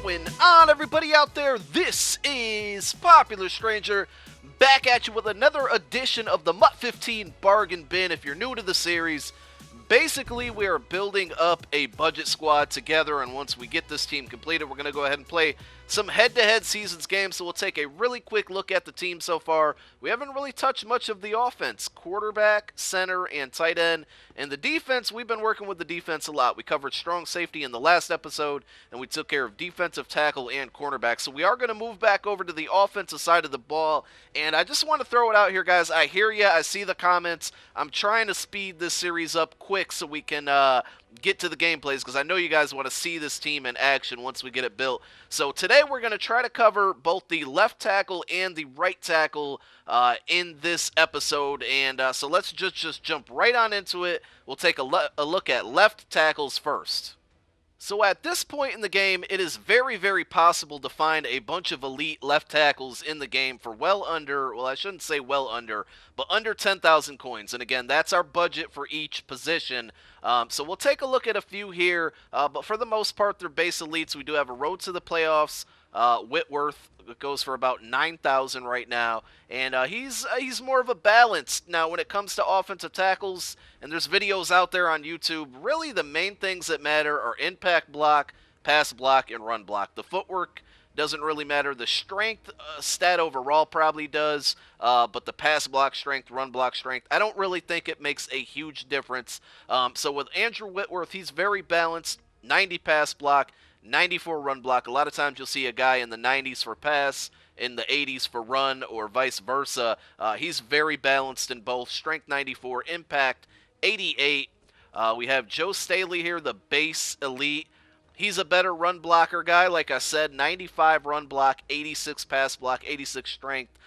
going on, everybody out there? This is Popular Stranger, back at you with another edition of the MUT 15 Bargain Bin. If you're new to the series, basically we are building up a budget squad together, and once we get this team completed, we're going to go ahead and play some head-to-head seasons games. So we'll take a really quick look at the team so far. We haven't really touched much of the offense: quarterback, center, and tight end. And the defense, we've been working with the defense a lot. We covered strong safety in the last episode, and we took care of defensive tackle and cornerback. So we are going to move back over to the offensive side of the ball. And I just want to throw it out here, guys. I hear you. I see the comments. I'm trying to speed this series up quick so we can get to the gameplays, because I know you guys want to see this team in action once we get it built. So today we're going to try to cover both the left tackle and the right tackle in this episode, and so let's just jump right on into it. We'll take a look at left tackles first. So at this point in the game, it is very, very possible to find a bunch of elite left tackles in the game for well under, well, I shouldn't say well under, but under 10,000 coins. And again, that's our budget for each position. So we'll take a look at a few here, but for the most part, they're base elites. We do have a road to the playoffs. Whitworth goes for about 9,000 right now, and he's more of a balance. Now, when it comes to offensive tackles, and there's videos out there on YouTube, really the main things that matter are impact block, pass block, and run block. The footwork doesn't really matter. The strength stat overall probably does, but the pass block strength, run block strength, I don't really think it makes a huge difference. So with Andrew Whitworth, he's very balanced, 90 pass block, 94 run block. A lot of times you'll see a guy in the 90s for pass, in the 80s for run, or vice versa. He's very balanced in both. Strength 94, impact 88. We have Joe Staley here, the base elite. He's a better run blocker guy, like I said, 95 run block, 86 pass block, 86 strength,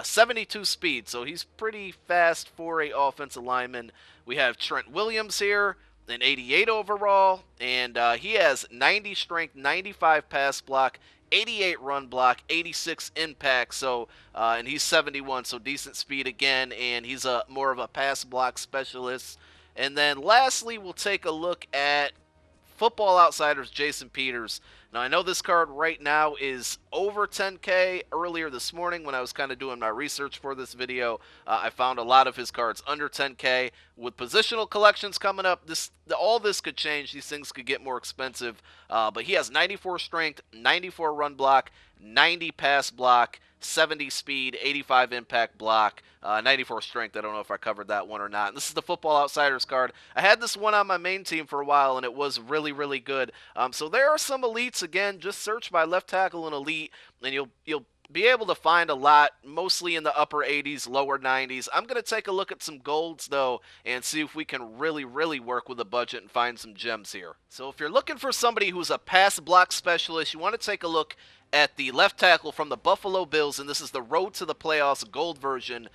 72 speed, so he's pretty fast for a offensive lineman. We have Trent Williams here, an 88 overall, and he has 90 strength, 95 pass block, 88 run block, 86 impact, so and he's 71, so decent speed again, and he's more of a pass block specialist. And then lastly, we'll take a look at Football Outsiders Jason Peters. Now, I know this card right now is over 10K. Earlier this morning, when I was kind of doing my research for this video, I found a lot of his cards under 10K. With positional collections coming up, all this could change. These things could get more expensive. But he has 94 strength, 94 run block, 90 pass block, 70 speed, 85 impact block, 94 strength. I don't know if I covered that one or not. And this is the Football Outsiders card. I had this one on my main team for a while, and it was really, really good. So there are some elites. Again, just search by left tackle and elite, and you'll be able to find a lot, mostly in the upper 80s, lower 90s. I'm going to take a look at some golds, though, and see if we can really, really work with a budget and find some gems here. So if you're looking for somebody who's a pass block specialist, you want to take a look at the left tackle from the Buffalo Bills, and this is the Road to the Playoffs gold version,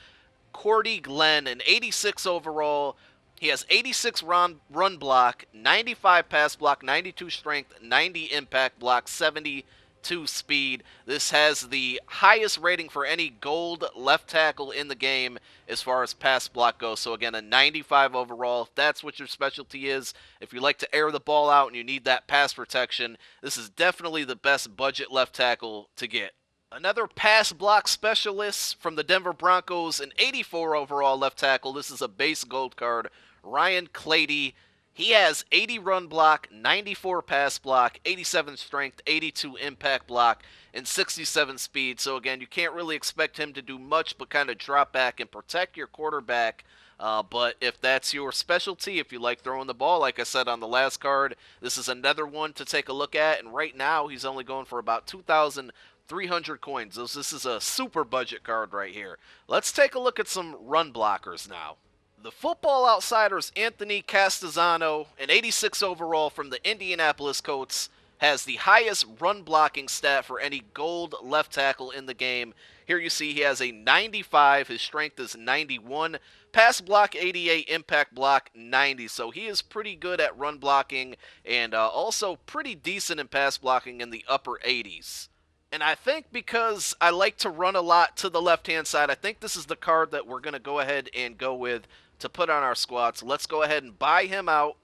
Cordy Glenn, an 86 overall. He has 86 run block, 95 pass block, 92 strength, 90 impact block, 72 speed. This has the highest rating for any gold left tackle in the game as far as pass block goes. So again, a 95 overall. If that's what your specialty is, if you like to air the ball out and you need that pass protection, this is definitely the best budget left tackle to get. Another pass block specialist from the Denver Broncos, an 84 overall left tackle. This is a base gold card, Ryan Clady. He has 80 run block, 94 pass block, 87 strength, 82 impact block, and 67 speed. So again, you can't really expect him to do much but kind of drop back and protect your quarterback. But if that's your specialty, if you like throwing the ball, like I said on the last card, this is another one to take a look at. And right now, he's only going for about 2,300 coins. So this is a super budget card right here. Let's take a look at some run blockers now. The Football Outsiders Anthony Castazano, an 86 overall from the Indianapolis Colts, has the highest run blocking stat for any gold left tackle in the game. Here you see he has a 95, his strength is 91, pass block 88, impact block 90, so he is pretty good at run blocking and also pretty decent in pass blocking in the upper 80s. And I think because I like to run a lot to the left-hand side, I think this is the card that we're going to go ahead and go with to put on our squad. So let's go ahead and buy him out.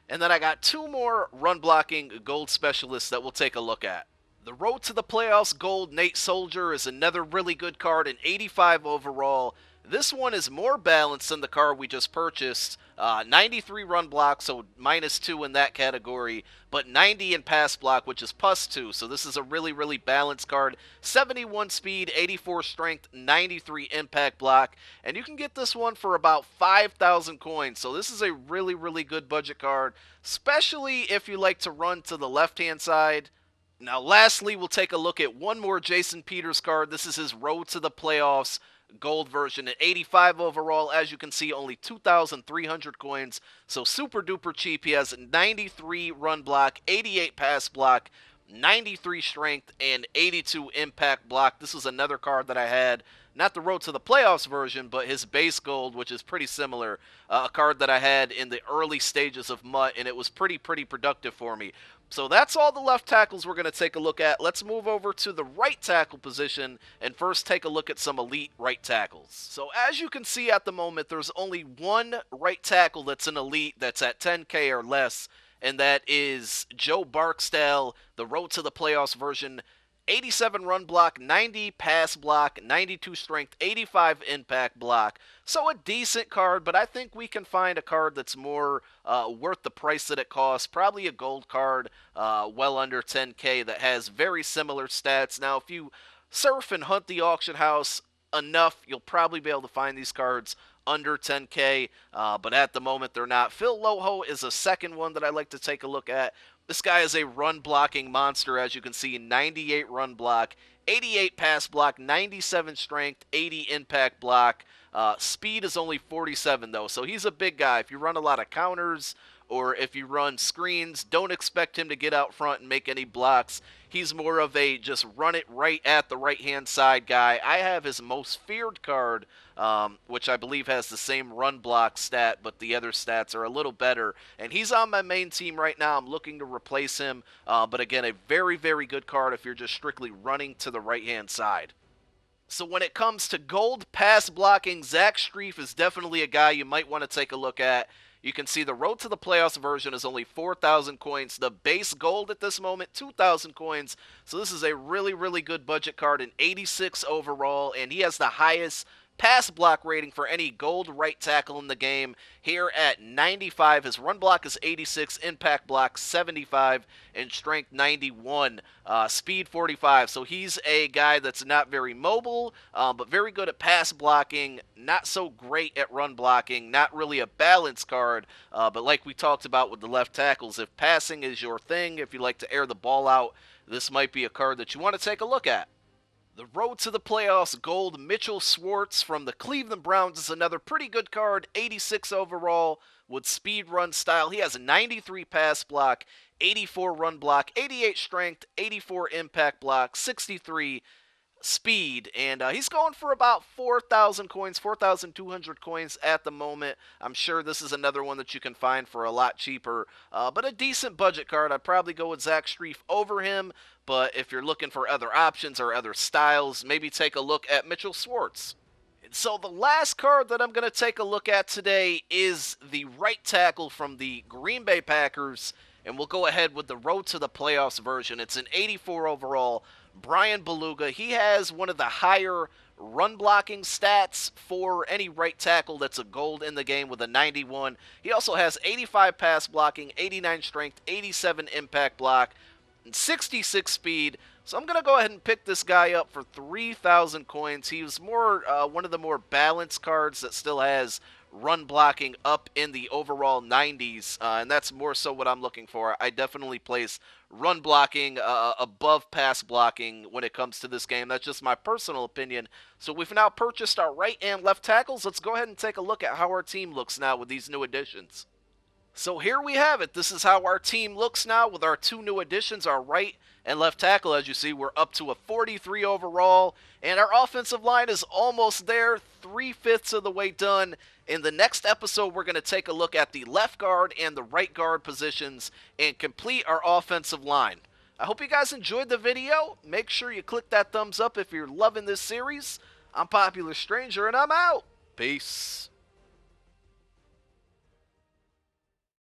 And then I got two more run blocking gold specialists that we'll take a look at. The Road to the Playoffs Gold Nate Soldier is another really good card, an 85 overall. This one is more balanced than the card we just purchased. 93 run block, so -2 in that category, but 90 in pass block, which is +2. So this is a really, really balanced card. 71 speed, 84 strength, 93 impact block, and you can get this one for about 5,000 coins. So this is a really, really good budget card, especially if you like to run to the left-hand side. Now, lastly, we'll take a look at one more Jason Peters card. This is his Road to the Playoffs gold version at 85 overall. As you can see, only 2,300 coins, so super duper cheap. He has 93 run block, 88 pass block, 93 strength, and 82 impact block. This was another card that I had, not the Road to the Playoffs version, but his base gold, which is pretty similar. A card that I had in the early stages of MUT, and it was pretty productive for me. So that's all the left tackles we're going to take a look at. Let's move over to the right tackle position and first take a look at some elite right tackles. So as you can see at the moment, there's only one right tackle that's an elite that's at 10K or less, and that is Joe Barksdale, the Road to the Playoffs version. 87 run block, 90 pass block, 92 strength, 85 impact block. So a decent card, but I think we can find a card that's more worth the price that it costs. Probably a gold card, well under 10K, that has very similar stats. Now, if you surf and hunt the auction house enough, you'll probably be able to find these cards under 10K, but at the moment they're not. Phil Loho is a second one that I like to take a look at. This guy is a run-blocking monster, as you can see. 98 run block, 88 pass block, 97 strength, 80 impact block. Speed is only 47, though, so he's a big guy. If you run a lot of counters or if you run screens, don't expect him to get out front and make any blocks. He's more of a just run it right at the right-hand side guy. I have his most feared card, which I believe has the same run block stat, but the other stats are a little better. And he's on my main team right now. I'm looking to replace him. But again, a very, very good card if you're just strictly running to the right-hand side. So when it comes to gold pass blocking, Zach Strief is definitely a guy you might want to take a look at. You can see the Road to the Playoffs version is only 4,000 coins. The base gold at this moment, 2,000 coins. So this is a really, really good budget card, an 86 overall, and he has the highest pass block rating for any gold right tackle in the game here at 95. His run block is 86, impact block 75, and strength 91, speed 45. So he's a guy that's not very mobile, but very good at pass blocking, not so great at run blocking, not really a balanced card, but like we talked about with the left tackles, if passing is your thing, if you like to air the ball out, this might be a card that you want to take a look at. The Road to the Playoffs Gold Mitchell Schwartz from the Cleveland Browns is another pretty good card, 86 overall with speed run style. He has a 93 pass block, 84 run block, 88 strength, 84 impact block, 63 speed, and he's going for about 4,000 coins, 4,200 coins at the moment. I'm sure this is another one that you can find for a lot cheaper, but a decent budget card. I'd probably go with Zach Strief over him, but if you're looking for other options or other styles, maybe take a look at Mitchell Schwartz. So the last card that I'm going to take a look at today is the right tackle from the Green Bay Packers, and we'll go ahead with the Road to the Playoffs version. It's an 84 overall. Brian Beluga, he has one of the higher run blocking stats for any right tackle that's a gold in the game with a 91. He also has 85 pass blocking, 89 strength, 87 impact block, and 66 speed. So I'm going to go ahead and pick this guy up for 3,000 coins. He was more one of the more balanced cards that still has run blocking up in the overall 90s, and that's more so what I'm looking for. I definitely place run blocking above pass blocking when it comes to this game. That's just my personal opinion. So we've now purchased our right and left tackles. Let's go ahead and take a look at how our team looks now with these new additions. So here we have it. This is how our team looks now with our two new additions, our right and left tackle. As you see, we're up to a 43 overall, and our offensive line is almost there, 3/5 of the way done. In the next episode, we're going to take a look at the left guard and the right guard positions and complete our offensive line. I hope you guys enjoyed the video. Make sure you click that thumbs up if you're loving this series. I'm Popular Stranger, and I'm out. Peace.